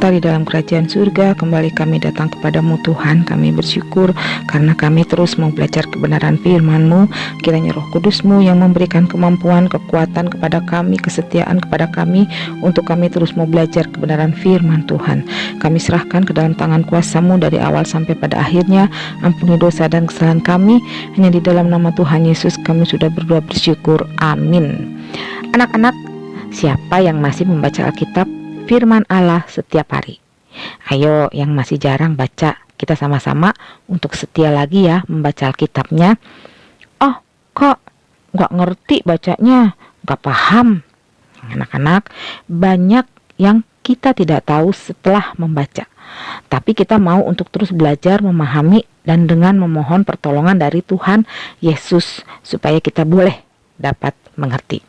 kita di dalam kerajaan surga. Kembali kami datang kepadamu Tuhan. Kami bersyukur karena kami terus mau belajar kebenaran firman-Mu. Kiranya Roh Kudus-Mu yang memberikan kemampuan, kekuatan kepada kami, kesetiaan kepada kami, untuk kami terus mau belajar kebenaran firman Tuhan. Kami serahkan ke dalam tangan kuasa-Mu dari awal sampai pada akhirnya. Ampuni dosa dan kesalahan kami. Hanya di dalam nama Tuhan Yesus kami sudah berdoa bersyukur. Amin. Anak-anak, siapa yang masih membaca Alkitab firman Allah setiap hari? Ayo yang masih jarang baca, kita sama-sama untuk setia lagi ya membaca Alkitabnya. Oh kok gak ngerti bacanya, gak paham. Anak-anak, banyak yang kita tidak tahu setelah membaca, tapi kita mau untuk terus belajar memahami dan dengan memohon pertolongan dari Tuhan Yesus supaya kita boleh dapat mengerti.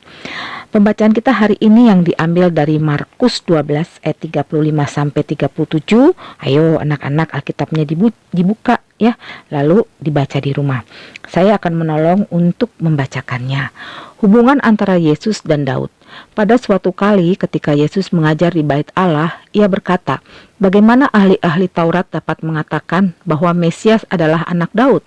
Pembacaan kita hari ini yang diambil dari Markus 12 ayat 35 sampai 37. Ayo anak-anak, Alkitabnya dibuka ya, lalu dibaca di rumah. Saya akan menolong untuk membacakannya. Hubungan antara Yesus dan Daud. Pada suatu kali ketika Yesus mengajar di Bait Allah, ia berkata, bagaimana ahli-ahli Taurat dapat mengatakan bahwa Mesias adalah anak Daud?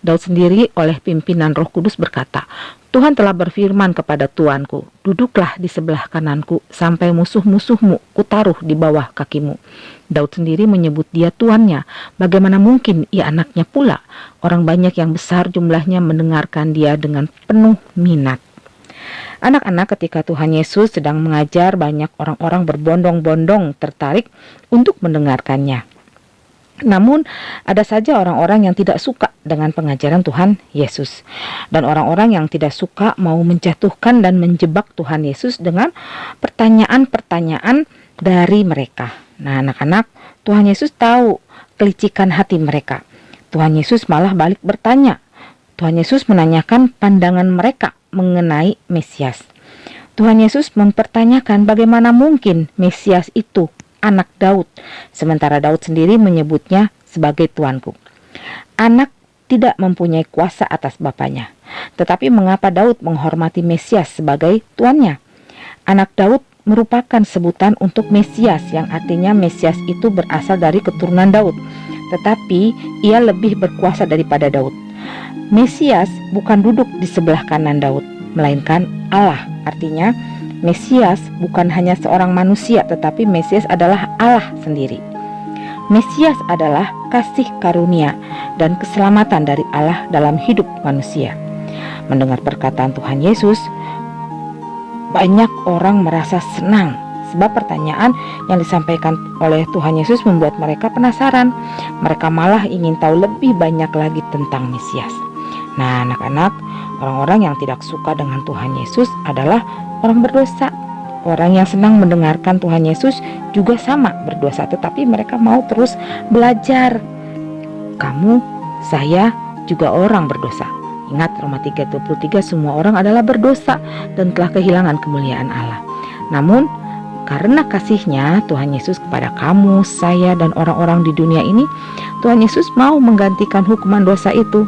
Daud sendiri oleh pimpinan Roh Kudus berkata, Tuhan telah berfirman kepada Tuanku, duduklah di sebelah kananku sampai musuh-musuhmu kutaruh di bawah kakimu. Daud sendiri menyebut dia tuannya. Bagaimana mungkin ia anaknya pula? Orang banyak yang besar jumlahnya mendengarkan dia dengan penuh minat. Anak-anak, ketika Tuhan Yesus sedang mengajar, banyak orang-orang berbondong-bondong tertarik untuk mendengarkannya. Namun ada saja orang-orang yang tidak suka dengan pengajaran Tuhan Yesus. Dan orang-orang yang tidak suka mau menjatuhkan dan menjebak Tuhan Yesus dengan pertanyaan-pertanyaan dari mereka. Nah anak-anak, Tuhan Yesus tahu kelicikan hati mereka. Tuhan Yesus malah balik bertanya. Tuhan Yesus menanyakan pandangan mereka mengenai Mesias. Tuhan Yesus mempertanyakan bagaimana mungkin Mesias itu anak Daud, sementara Daud sendiri menyebutnya sebagai tuanku. Anak tidak mempunyai kuasa atas bapaknya, tetapi mengapa Daud menghormati Mesias sebagai tuannya? Anak Daud merupakan sebutan untuk Mesias, yang artinya Mesias itu berasal dari keturunan Daud, tetapi ia lebih berkuasa daripada Daud. Mesias bukan duduk di sebelah kanan Daud, melainkan Allah. Artinya Mesias bukan hanya seorang manusia, tetapi Mesias adalah Allah sendiri. Mesias adalah kasih karunia dan keselamatan dari Allah dalam hidup manusia. Mendengar perkataan Tuhan Yesus, banyak orang merasa senang, sebab pertanyaan yang disampaikan oleh Tuhan Yesus membuat mereka penasaran. Mereka malah ingin tahu lebih banyak lagi tentang Mesias. Nah anak-anak, orang-orang yang tidak suka dengan Tuhan Yesus adalah orang berdosa. Orang yang senang mendengarkan Tuhan Yesus juga sama berdosa, tetapi mereka mau terus belajar. Kamu, saya juga orang berdosa. Ingat Roma 3:23, semua orang adalah berdosa dan telah kehilangan kemuliaan Allah. Namun karena kasih-Nya Tuhan Yesus kepada kamu, saya, dan orang-orang di dunia ini, Tuhan Yesus mau menggantikan hukuman dosa itu.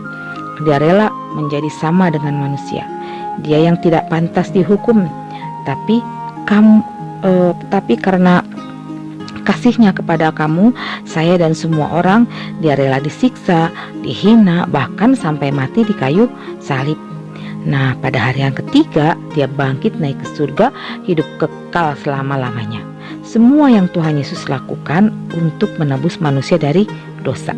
Dia rela menjadi sama dengan manusia. Dia yang tidak pantas dihukum, tapi karena kasih-Nya kepada kamu, saya, dan semua orang, dia rela disiksa, dihina, bahkan sampai mati di kayu salib. Nah, pada hari yang ketiga, dia bangkit naik ke surga, hidup kekal selama-lamanya. Semua yang Tuhan Yesus lakukan untuk menebus manusia dari dosa.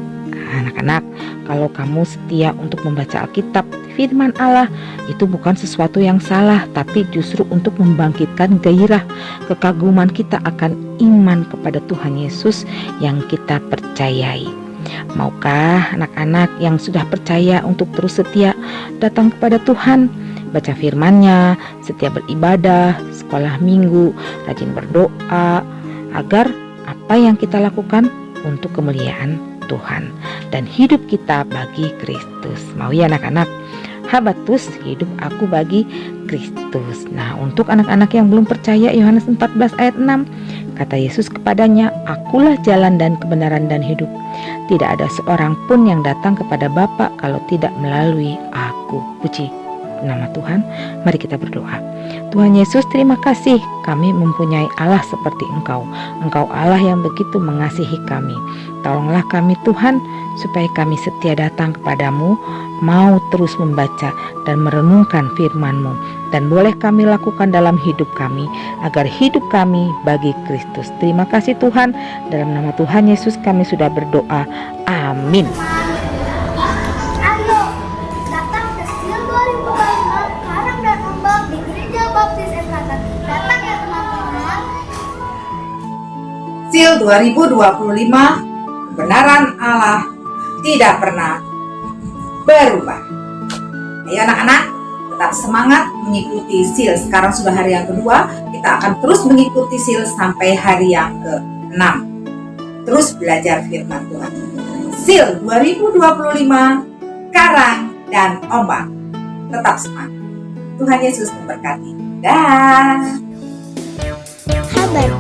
Anak-anak, kalau kamu setia untuk membaca Alkitab, firman Allah, itu bukan sesuatu yang salah, tapi justru untuk membangkitkan gairah, kekaguman kita akan iman kepada Tuhan Yesus yang kita percayai. Maukah anak-anak yang sudah percaya untuk terus setia datang kepada Tuhan, baca firman-Nya, setia beribadah, sekolah minggu, rajin berdoa, agar apa yang kita lakukan untuk kemuliaan Tuhan dan hidup kita bagi Kristus. Mau ya anak-anak? Habatus, hidup aku bagi Kristus. Nah, untuk anak-anak yang belum percaya, Yohanes 14 ayat 6, kata Yesus kepadanya, akulah jalan dan kebenaran dan hidup. Tidak ada seorang pun yang datang kepada Bapa kalau tidak melalui aku. Puji nama Tuhan. Mari kita berdoa. Tuhan Yesus, terima kasih kami mempunyai Allah seperti Engkau. Engkau Allah yang begitu mengasihi kami. Tolonglah kami Tuhan, supaya kami setia datang kepadamu, mau terus membaca dan merenungkan firman-Mu, dan boleh kami lakukan dalam hidup kami, agar hidup kami bagi Kristus. Terima kasih Tuhan, dalam nama Tuhan Yesus kami sudah berdoa. Amin. Ayo, datang ke SIL 2025 Karang dan Ombak di Gereja Baptis Efrata. Datang ya teman-teman. SIL 2025, kebenaran Allah tidak pernah berubah. Ayo anak-anak, tetap semangat mengikuti SIL. Sekarang sudah hari yang kedua, kita akan terus mengikuti SIL sampai hari yang ke-6. Terus belajar firman Tuhan. SIL 2025, Karang dan Ombak. Tetap semangat. Tuhan Yesus memberkati. Dah. Kabar